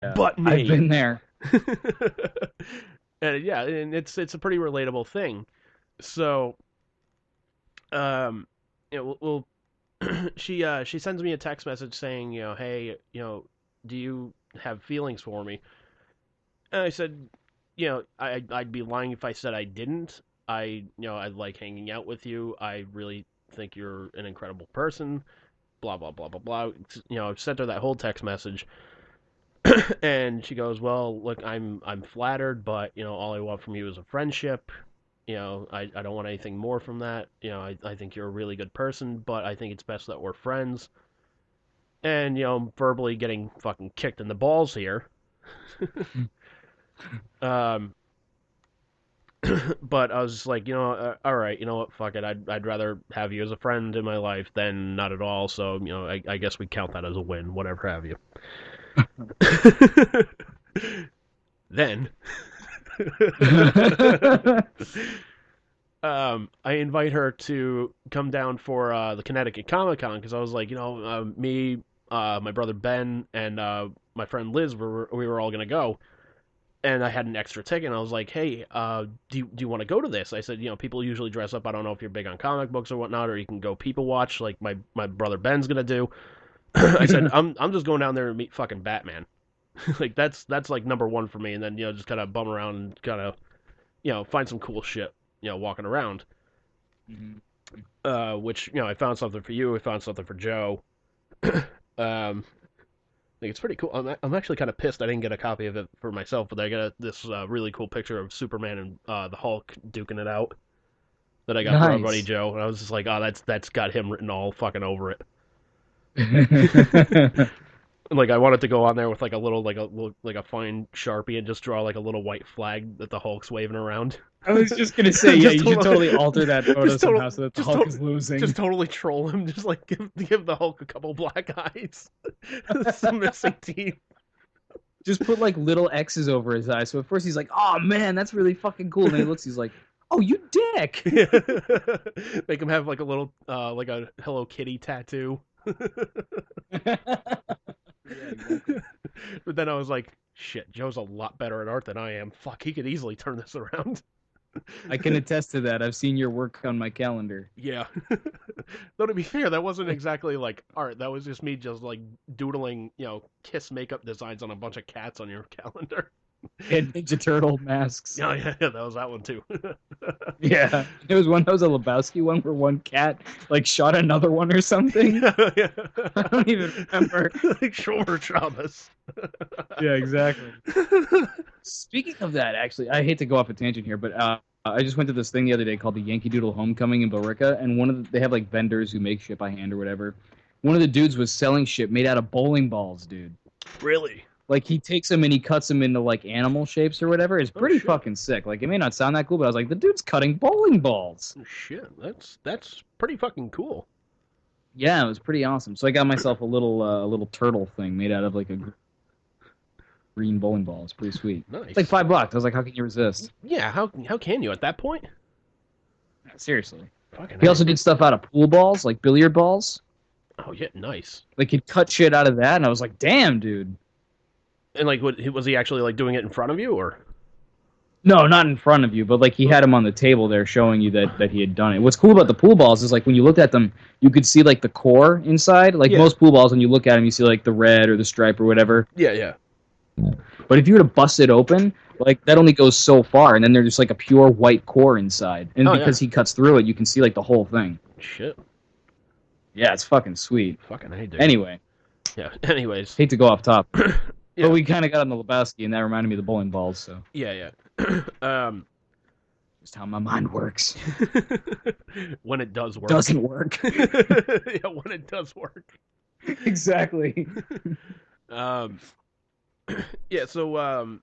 but I've me. been there. And yeah, and it's a pretty relatable thing. So, um, she sends me a text message saying, hey, do you have feelings for me? And I said, I'd be lying if I said I didn't. I like hanging out with you. I really think you're an incredible person. Blah blah blah blah blah. I sent her that whole text message, and she goes, "Well, look, I'm flattered, but all I want from you is a friendship. I don't want anything more from that. I think you're a really good person, but I think it's best that we're friends." And I'm verbally getting fucking kicked in the balls here. Um, but I was just like, all right, you know what, fuck it. I'd rather have you as a friend in my life than not at all. So I guess we count that as a win, whatever have you. Then, I invite her to come down for the Connecticut Comic Con because I was like, me, my brother Ben, and my friend Liz, we were all gonna go, and I had an extra ticket. And I was like, hey, do you want to go to this? I said, people usually dress up. I don't know if you're big on comic books or whatnot, or you can go people watch like my brother Ben's gonna do. I said, I'm just going down there to meet fucking Batman. Like that's like number one for me, and then just kind of bum around and kind of find some cool shit walking around. Mhm. Which I found something for you. I found something for Joe. I think it's pretty cool. I'm actually kind of pissed I didn't get a copy of it for myself, but I got this really cool picture of Superman and the Hulk duking it out that I got for our buddy Nice. Joe, and I was just like, oh, that's got him written all fucking over it. And like I wanted to go on there with like a little like a fine Sharpie and just draw like a little white flag that the Hulk's waving around. I was just gonna say, yeah, just you should totally, totally alter that photo just total, somehow so that the just Hulk to, is just losing. totally troll him. Just like give the Hulk a couple black eyes, some missing teeth. Just put like little X's over his eyes. So at first he's like, "Oh man, that's really fucking cool." And then he looks, he's like, "Oh, you dick." Make him have like a little like a Hello Kitty tattoo. Yeah, exactly. But then I was like, shit, Joe's a lot better at art than I am. Fuck, he could easily turn this around. I can attest to that. I've seen your work on my calendar. Yeah. Though to be fair, that wasn't exactly like art. That was just me just like doodling, kiss makeup designs on a bunch of cats on your calendar. And Ninja Turtle masks. Yeah, that was that one too. Yeah, there was one that was a Lebowski one where one cat like shot another one or something. Yeah. I don't even remember. Like shoulder traumas. Yeah, exactly. Speaking of that, actually, I hate to go off a tangent here, but I just went to this thing the other day called the Yankee Doodle Homecoming in Billerica, and they have like vendors who make shit by hand or whatever. One of the dudes was selling shit made out of bowling balls, dude. Really? Like he takes them and he cuts them into like animal shapes or whatever. It's Oh pretty shit. fucking sick. Like it may not sound that cool, but I was like, the dude's cutting bowling balls. Oh, shit. That's pretty fucking cool. Yeah, it was pretty awesome. So I got myself a little turtle thing made out of like a green bowling ball. It's pretty sweet. It's like Nice. $5. I was like, how can you resist? Yeah, how can you at that point? Seriously. Fucking He hey. also did stuff out of pool balls, like billiard balls. Oh yeah, nice. Like he'd cut shit out of that, and I was like, damn, dude. And like, what was he actually like doing it in front of you, or? No, not in front of you, but like he had him on the table there showing you that he had done it. What's cool about the pool balls is like when you looked at them, you could see like the core inside. Like Yeah, most pool balls, when you look at them, you see like the red or the stripe or whatever. yeah. But if you were to bust it open, like that only goes so far, and then there's just like a pure white core inside. And Oh yeah. because he cuts through it, you can see like the whole thing. Shit. Yeah, it's fucking sweet. Fucking hey, dude. Anyway, Yeah. Anyways. hate to go off top, but Yeah. we kind of got on the Lebowski, and that reminded me of the bowling balls. So Yeah. Yeah. just how my mind works. When it does work. Doesn't work. Yeah, when it does work. Exactly. Um. Yeah. So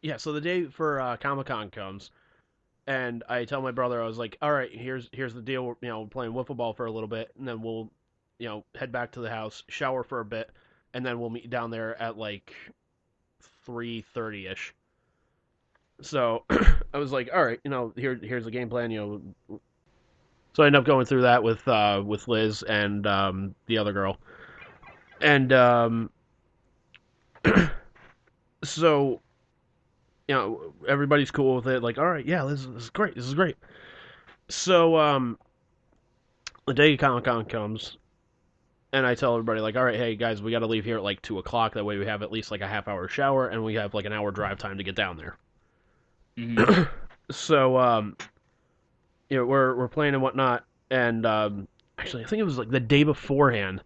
the day for Comic Con comes, and I tell my brother, I was like, all right, here's the deal. We're playing wiffle ball for a little bit, and then we'll head back to the house, shower for a bit, and then we'll meet down there at like 3:30 ish. So I was like, all right, here's the game plan. So I ended up going through that with Liz and the other girl, and So, everybody's cool with it. Like, all right, yeah, this is great. This is great. So, the day Comic Con comes, and I tell everybody, like, all right, hey guys, we got to leave here at like 2 o'clock. That way, we have at least like a half-hour shower, and we have like an hour drive time to get down there. Mm-hmm. So, we're playing and whatnot, and actually, I think it was like the day beforehand.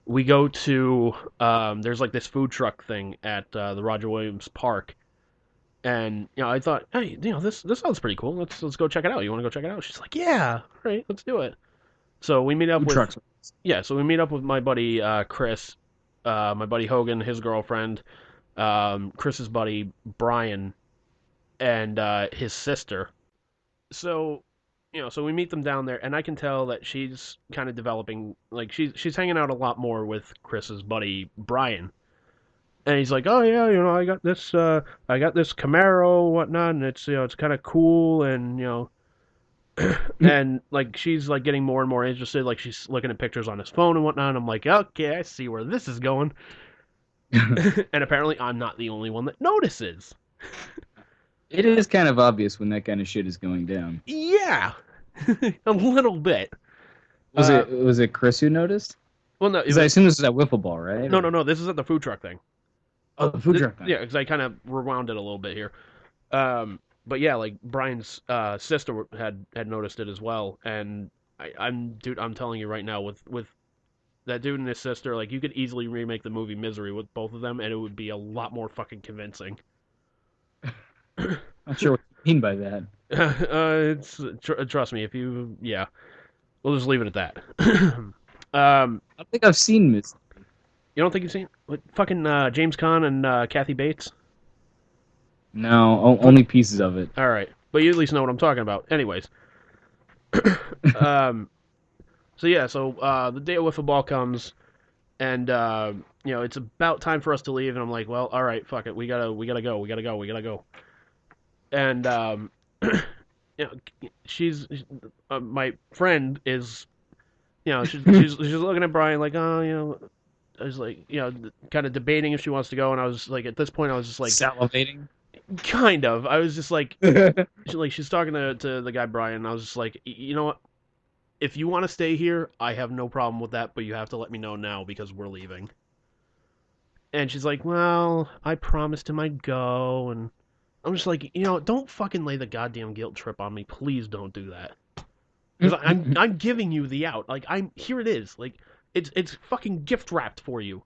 We go to there's like this food truck thing at the Roger Williams Park, and I thought, hey, this sounds pretty cool. Let's go check it out. You want to go check it out? She's like, yeah, all right, let's do it. So we meet up Food with trucks. so we meet up with my buddy Chris, my buddy Hogan, his girlfriend, Chris's buddy Brian, and his sister. So so we meet them down there, and I can tell that she's kind of developing. Like she's hanging out a lot more with Chris's buddy Brian, and he's like, oh yeah, I got this Camaro, whatnot, and it's kind of cool, and and like she's like getting more and more interested. Like she's looking at pictures on his phone and whatnot. And I'm like, okay, I see where this is going. And apparently, I'm not the only one that notices. It is kind of obvious when that kind of shit is going down. Yeah, a little bit. Was it Chris who noticed? Well, no, Because I assume this is at wiffle ball, right? no. This is at the food truck thing. Oh, the food truck thing. Yeah, because I kind of rewound it a little bit here. But yeah, like Brian's sister had noticed it as well, and I'm telling you right now, with that dude and his sister, like you could easily remake the movie Misery with both of them, and it would be a lot more fucking convincing. Not sure what you mean by that. Trust me, we'll just leave it at that. I don't think I've seen Miss. You don't think you've seen what, fucking James Caan and Kathy Bates? No, only pieces of it. All right, but you at least know what I'm talking about. Anyways, so the day of wiffle ball comes, and it's about time for us to leave, and I'm like, well, all right, fuck it, we gotta go. And she's my friend is, she's looking at Brian like, oh, I was like, kind of debating if she wants to go, and I was like, at this point, I was just like, Salivating. kind of. I was just like, she's talking to the guy Brian, and I was just like, you know what? If you want to stay here, I have no problem with that, but you have to let me know now because we're leaving. And she's like, well, I promised him I'd go, and I'm just like, don't fucking lay the goddamn guilt trip on me. Please don't do that. Because I'm giving you the out. Like here it is. Like it's fucking gift wrapped for you.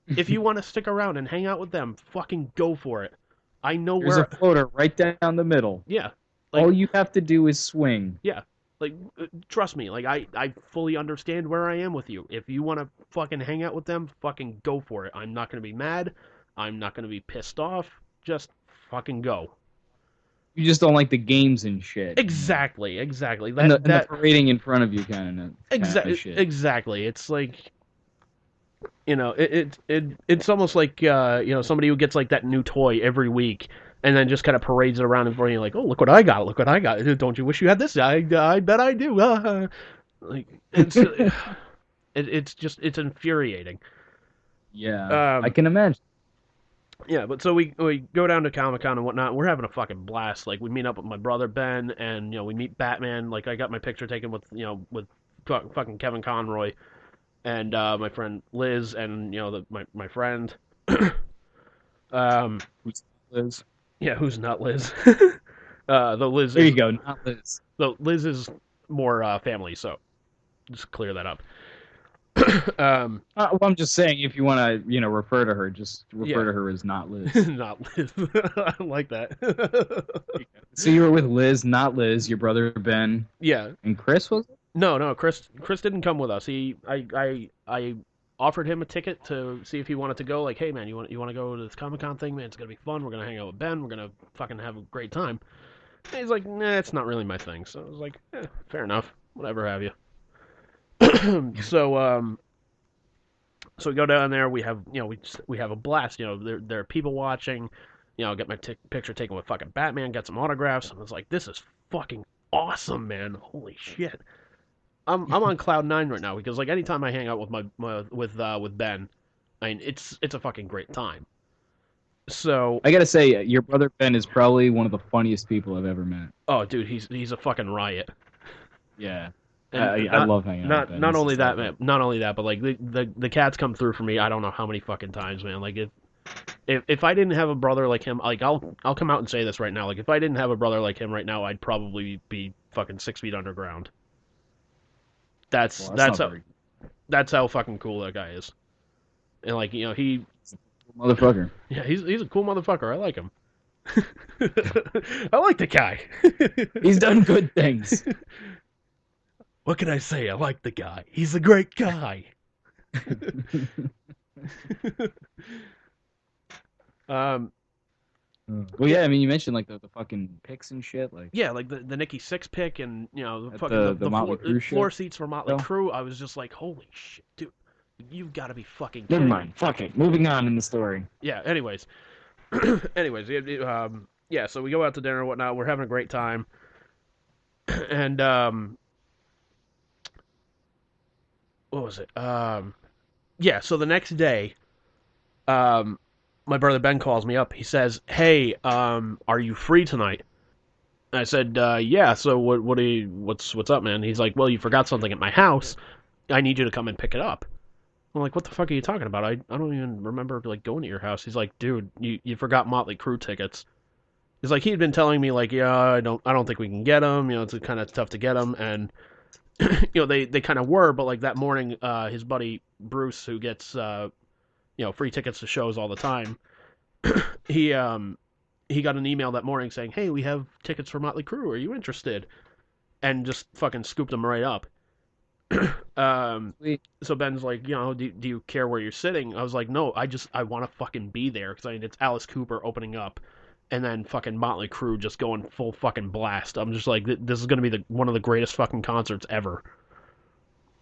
If you want to stick around and hang out with them, fucking go for it. I know There's a floater right down the middle. Yeah. All you have to do is swing. Yeah. Like, trust me. Like, I fully understand where I am with you. If you want to fucking hang out with them, fucking go for it. I'm not going to be mad. I'm not going to be pissed off. Just fucking go. You just don't like the games and shit. Exactly. And the parading in front of you kind of shit. Exactly. It's like, it's almost like somebody who gets like that new toy every week and then just kind of parades it around in front of you like, oh, look what I got, don't you wish you had this? I bet I do. Like it's it's infuriating. Yeah, I can imagine. Yeah, but so we go down to Comic-Con and whatnot. And we're having a fucking blast. Like we meet up with my brother Ben, and we meet Batman. Like I got my picture taken with with fucking Kevin Conroy, and my friend Liz, and my friend. Who's Liz? Yeah, who's not Liz? Though Liz. There you go, not Liz. Though Liz is more family, so just clear that up. Well, I'm just saying, if you want to, refer to her, just refer to her as not Liz. Not Liz. I like that. So you were with Liz, not Liz, your brother Ben. Yeah. And Chris was it? No. Chris didn't come with us. I offered him a ticket to see if he wanted to go. Like, hey man, you want to go to this Comic-Con thing, man? It's gonna be fun. We're gonna hang out with Ben. We're gonna fucking have a great time. And he's like, nah, it's not really my thing. So I was like, fair enough. Whatever have you. So we go down there. We have we have a blast. There are people watching. Get my picture taken with fucking Batman. Get some autographs. And I was like, this is fucking awesome, man. Holy shit. I'm on cloud 9 right now because like anytime I hang out with with Ben, I mean it's a fucking great time. So, I gotta say, your brother Ben is probably one of the funniest people I've ever met. oh, dude, he's a fucking riot. Yeah, And I love hanging out with Ben. not He's only just a lot that, of fun. man, not only that, but like the cats come through for me. I don't know how many fucking times, man. Like if I didn't have a brother like him, like I'll come out and say this right now. Like if I didn't have a brother like him right now, I'd probably be fucking 6 feet underground. That's Well, that's that's not how very that's how fucking cool that guy is. And like he motherfucker. yeah, he's a cool motherfucker. I like him. I like the guy. He's done good things. What can I say? I like the guy. He's a great guy. um, Well, yeah, I mean, you mentioned like the fucking picks and shit, like yeah, like the Nikki Six pick, and the at fucking the Motley Crue floor shit. seats for Motley Oh, Crue. I was just like, holy shit, dude, you've got to be fucking never kidding me. mind. Fuck it. Moving on in the story. Yeah. Anyways, anyways, yeah. So we go out to dinner and whatnot. We're having a great time, and what was it? Yeah. So the next day, um, my brother Ben calls me up. He says, "Hey, are you free tonight?" I said, "Yeah." So what's up, man? He's like, "Well, you forgot something at my house. I need you to come and pick it up." I'm like, "What the fuck are you talking about? I don't even remember like going to your house." He's like, "Dude, you forgot Motley Crue tickets." He's like, he'd been telling me like, "Yeah, I don't think we can get them. It's kind of tough to get them." And they kind of were, but like that morning, his buddy Bruce, who gets free tickets to shows all the time, he he got an email that morning saying, "Hey, we have tickets for Motley Crue. Are you interested?" And just fucking scooped them right up. Sweet. So Ben's like, do you care where you're sitting? I was like, no, I want to fucking be there because it's Alice Cooper opening up, and then fucking Motley Crue just going full fucking blast. I'm just like, this is gonna be one of the greatest fucking concerts ever.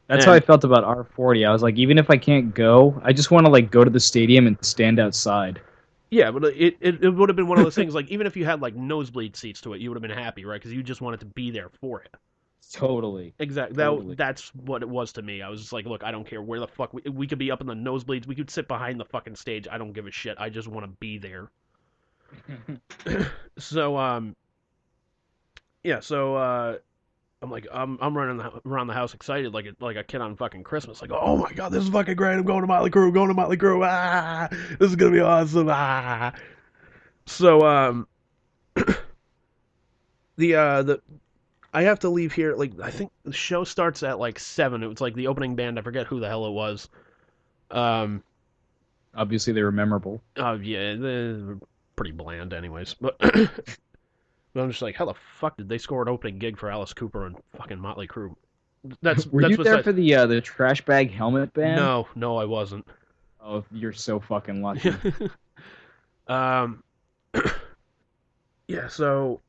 That's how I And felt about R40. I was like, even if I can't go, I just want to like go to the stadium and stand outside. yeah, but it would have been one of those things like even if you had like nosebleed seats to it, you would have been happy, right? Because you just wanted to be there for it. Totally. Exactly. Totally. That's what it was to me. I was just like, look, I don't care where the fuck we could be up in the nosebleeds. We could sit behind the fucking stage. I don't give a shit. I just want to be there. So yeah. So I'm like I'm running around the house excited like a kid on fucking Christmas. Like, oh my god, this is fucking great. I'm going to Motley Crue. Going to Motley Crue. Ah, this is gonna be awesome. Ah. So the I have to leave here. Like I think the show starts at like 7. It was like the opening band. I forget who the hell it was. Um. Obviously, they were memorable. Yeah. They're pretty bland, anyways. But but I'm just like, how the fuck did they score an opening gig for Alice Cooper and fucking Motley Crue? Were That's you there besides. for the trash bag helmet band? No, no, I wasn't. Oh, you're so fucking lucky. um. Yeah. So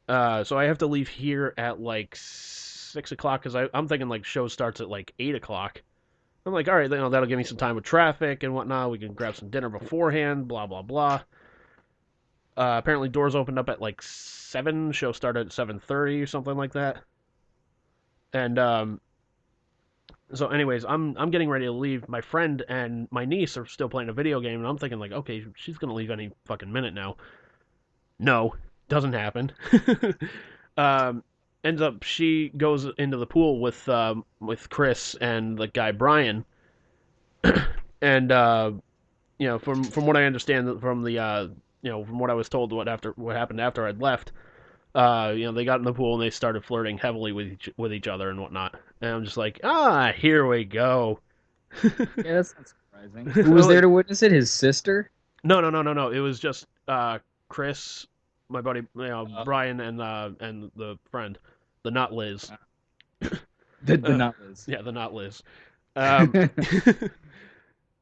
I have to leave here at like 6 o'clock because I'm thinking like show starts at like 8 o'clock. I'm like, all right, that'll give me some time with traffic and whatnot. We can grab some dinner beforehand. Blah blah blah. Apparently, doors opened up at like 7. Show started at 7:30 or something like that. And so, anyways, I'm getting ready to leave. My friend and my niece are still playing a video game, and I'm thinking like, okay, she's gonna leave any fucking minute now. No, doesn't happen. um, ends up she goes into the pool with Chris and the guy Brian, and from what I understand from the from what I was told what happened after I'd left, they got in the pool and they started flirting heavily with each other and whatnot. And I'm just like, here we go. Yeah, that's not surprising. Who was there to witness it? His sister? No, no, no, no, no. It was just Chris, my buddy, Uh, Brian, and the friend, the not Liz. the Uh, not Liz. yeah, the not Liz. Um,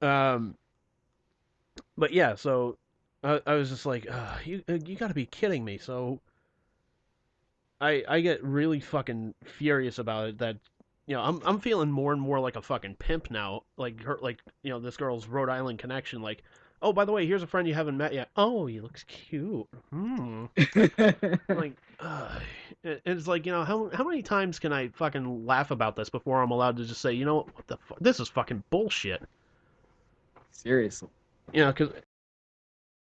um, but yeah, so I was just like, you got to be kidding me. So I get really fucking furious about it that I'm feeling more and more like a fucking pimp now. Like her, like this girl's Rhode Island connection. Like, oh, by the way, here's a friend you haven't met yet. Oh, he looks cute. Like, it's like how many times can I fucking laugh about this before I'm allowed to just say what the fuck, this is fucking bullshit. Seriously. Because